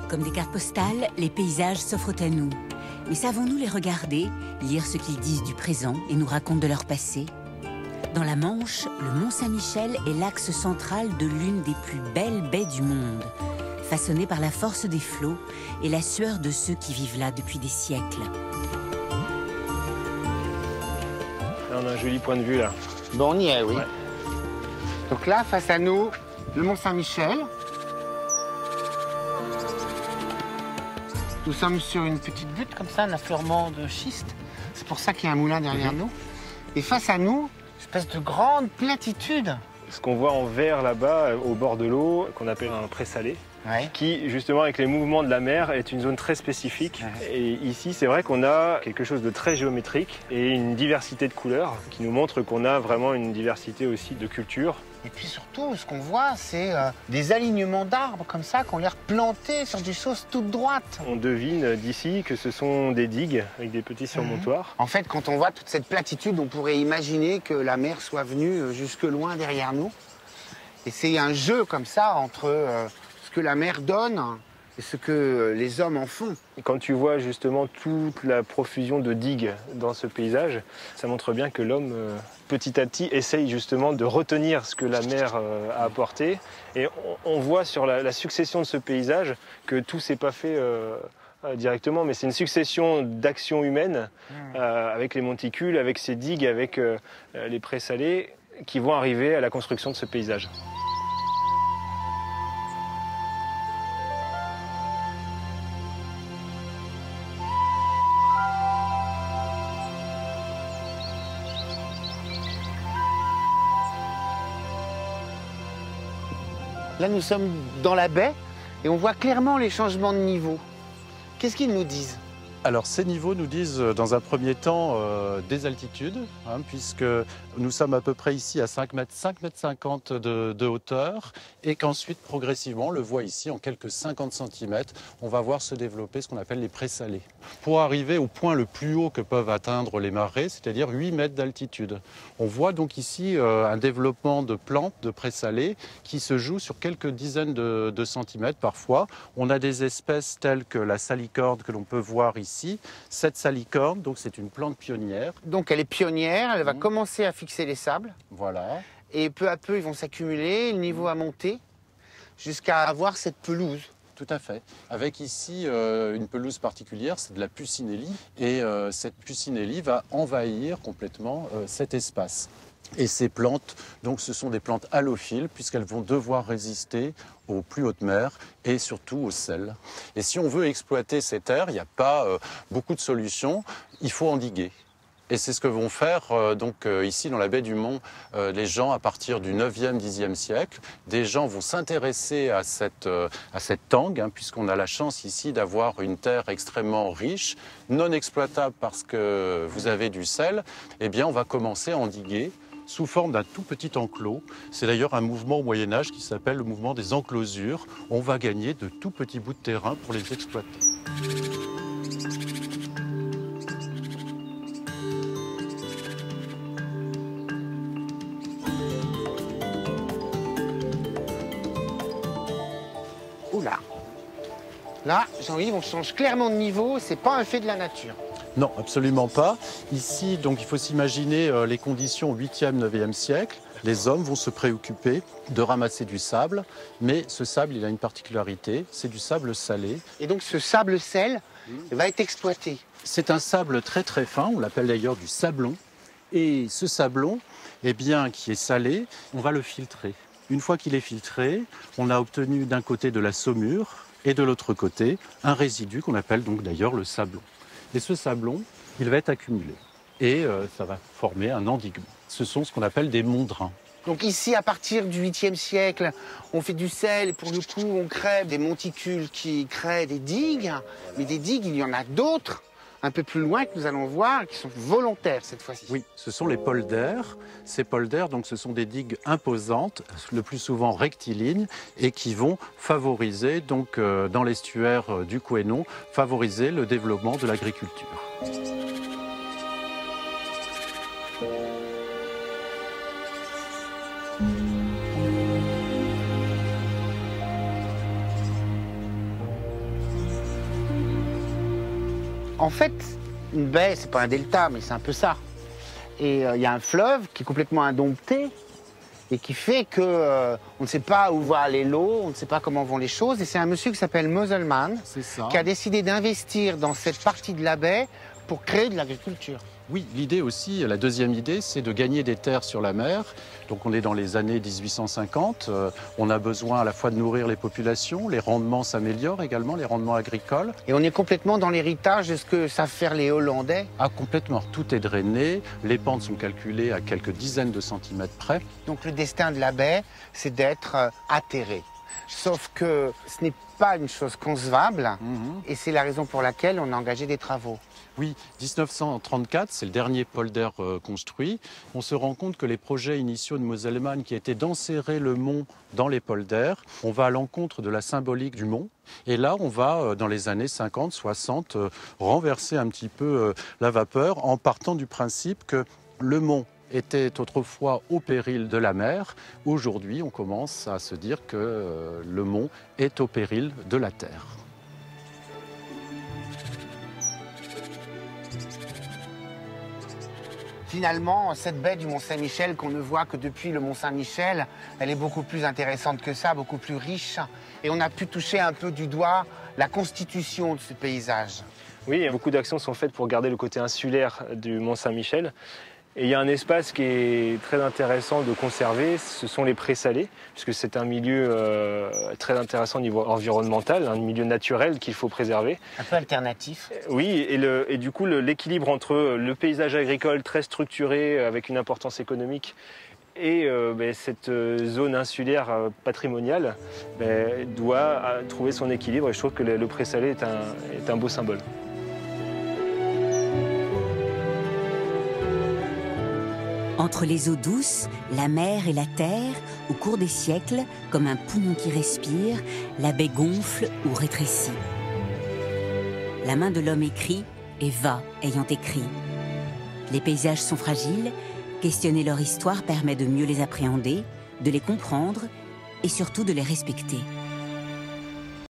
Comme des cartes postales, les paysages s'offrent à nous. Mais savons-nous les regarder, lire ce qu'ils disent du présent et nous racontent de leur passé? Dans la Manche, le Mont Saint-Michel est l'axe central de l'une des plus belles baies du monde, façonnée par la force des flots et la sueur de ceux qui vivent là depuis des siècles. Là, on a un joli point de vue là. Bon, on y est, oui. Ouais. Donc là, face à nous, le Mont Saint-Michel. Nous sommes sur une petite butte comme ça, un affleurement de schiste. C'est pour ça qu'il y a un moulin derrière nous. Et face à nous, une espèce de grande platitude. Ce qu'on voit en vert là-bas, au bord de l'eau, qu'on appelle un présalé, qui, justement, avec les mouvements de la mer, est une zone très spécifique. Et ici, c'est vrai qu'on a quelque chose de très géométrique et une diversité de couleurs qui nous montre qu'on a vraiment une diversité aussi de cultures. Et puis surtout, ce qu'on voit, c'est des alignements d'arbres comme ça, qui ont l'air plantés sur des choses toutes droites. On devine d'ici que ce sont des digues avec des petits surmontoirs. En fait, quand on voit toute cette platitude, on pourrait imaginer que la mer soit venue jusque loin derrière nous. Et c'est un jeu comme ça entre ce que la mer donne et ce que les hommes en font. Et quand tu vois justement toute la profusion de digues dans ce paysage, ça montre bien que l'homme, petit à petit, essaye justement de retenir ce que la mer a apporté. Et on voit sur la succession de ce paysage que tout s'est pas fait directement, mais c'est une succession d'actions humaines avec les monticules, avec ces digues, avec les présalés qui vont arriver à la construction de ce paysage. Là, nous sommes dans la baie et on voit clairement les changements de niveau. Qu'est-ce qu'ils nous disent? Alors ces niveaux nous disent dans un premier temps des altitudes, puisque nous sommes à peu près ici à 5,50 m de hauteur et qu'ensuite progressivement, on le voit ici en quelques 50 cm, on va voir se développer ce qu'on appelle les présalés. Pour arriver au point le plus haut que peuvent atteindre les marais, c'est-à-dire 8 mètres d'altitude. On voit donc ici un développement de plantes, de présalés, qui se joue sur quelques dizaines de centimètres parfois. On a des espèces telles que la salicorne que l'on peut voir ici. Cette salicorne, donc c'est une plante pionnière. Donc elle est pionnière, elle va commencer à fixer les sables. Voilà. Et peu à peu, ils vont s'accumuler, le niveau a monté, jusqu'à avoir cette pelouse. Tout à fait. Avec ici une pelouse particulière, c'est de la Puccinellie. Et cette Puccinellie va envahir complètement cet espace. Et ces plantes, donc, ce sont des plantes halophiles puisqu'elles vont devoir résister aux plus hautes mers et surtout au sel. Et si on veut exploiter ces terres, il n'y a pas beaucoup de solutions, il faut endiguer. Et c'est ce que vont faire ici dans la baie du Mont les gens à partir du 9e, 10e siècle. Des gens vont s'intéresser à cette tangue, puisqu'on a la chance ici d'avoir une terre extrêmement riche, non exploitable parce que vous avez du sel. Eh bien, on va commencer à endiguer sous forme d'un tout petit enclos. C'est d'ailleurs un mouvement au Moyen-Âge qui s'appelle le mouvement des enclosures. On va gagner de tout petits bouts de terrain pour les exploiter. Oula. Là, Jean-Yves, on change clairement de niveau, c'est pas un fait de la nature. Non, absolument pas. Ici, donc, il faut s'imaginer les conditions au 8e, 9e siècle. Les hommes vont se préoccuper de ramasser du sable, mais ce sable, il a une particularité, c'est du sable salé. Et donc ce sable-sel va être exploité. C'est un sable très très fin, on l'appelle d'ailleurs du sablon. Et ce sablon, eh bien, qui est salé, on va le filtrer. Une fois qu'il est filtré, on a obtenu d'un côté de la saumure et de l'autre côté un résidu qu'on appelle donc d'ailleurs le sablon. Et ce sablon, il va être accumulé et ça va former un endiguement. Ce sont ce qu'on appelle des mondrains. Donc ici, à partir du 8e siècle, on fait du sel et pour le coup, on crée des monticules qui créent des digues. Mais des digues, il y en a d'autres, un peu plus loin, que nous allons voir, qui sont volontaires cette fois-ci. Oui, ce sont les polders. Ces polders, donc, ce sont des digues imposantes, le plus souvent rectilignes, et qui vont favoriser, donc, dans l'estuaire du Couesnon, favoriser le développement de l'agriculture. En fait, une baie, c'est pas un delta, mais c'est un peu ça. Et il y a un fleuve qui est complètement indompté et qui fait que on ne sait pas où va aller l'eau, on ne sait pas comment vont les choses. Et c'est un monsieur qui s'appelle Moselman qui a décidé d'investir dans cette partie de la baie pour créer de l'agriculture. Oui, l'idée aussi, la deuxième idée, c'est de gagner des terres sur la mer. Donc on est dans les années 1850, on a besoin à la fois de nourrir les populations, les rendements s'améliorent également, les rendements agricoles. Et on est complètement dans l'héritage de ce que savent faire les Hollandais. Ah, complètement, tout est drainé, les pentes sont calculées à quelques dizaines de centimètres près. Donc le destin de la baie, c'est d'être atterré. Sauf que ce n'est pas une chose concevable, et c'est la raison pour laquelle on a engagé des travaux. Oui, 1934, c'est le dernier polder construit. On se rend compte que les projets initiaux de Moselman, qui étaient d'enserrer le mont dans les polders, on va à l'encontre de la symbolique du mont. Et là, on va, dans les années 50, 60, renverser un petit peu la vapeur en partant du principe que le mont était autrefois au péril de la mer. Aujourd'hui, on commence à se dire que le mont est au péril de la terre. Finalement, cette baie du Mont-Saint-Michel qu'on ne voit que depuis le Mont-Saint-Michel, elle est beaucoup plus intéressante que ça, beaucoup plus riche. Et on a pu toucher un peu du doigt la constitution de ce paysage. Oui, beaucoup d'actions sont faites pour garder le côté insulaire du Mont-Saint-Michel. Et il y a un espace qui est très intéressant de conserver, ce sont les prés salés, puisque c'est un milieu très intéressant au niveau environnemental, un milieu naturel qu'il faut préserver. Un peu alternatif. Oui, et du coup l'équilibre entre le paysage agricole très structuré avec une importance économique et cette zone insulaire patrimoniale doit trouver son équilibre, et je trouve que le pré salé est un beau symbole. Entre les eaux douces, la mer et la terre, au cours des siècles, comme un poumon qui respire, la baie gonfle ou rétrécit. La main de l'homme écrit et va ayant écrit. Les paysages sont fragiles, questionner leur histoire permet de mieux les appréhender, de les comprendre et surtout de les respecter.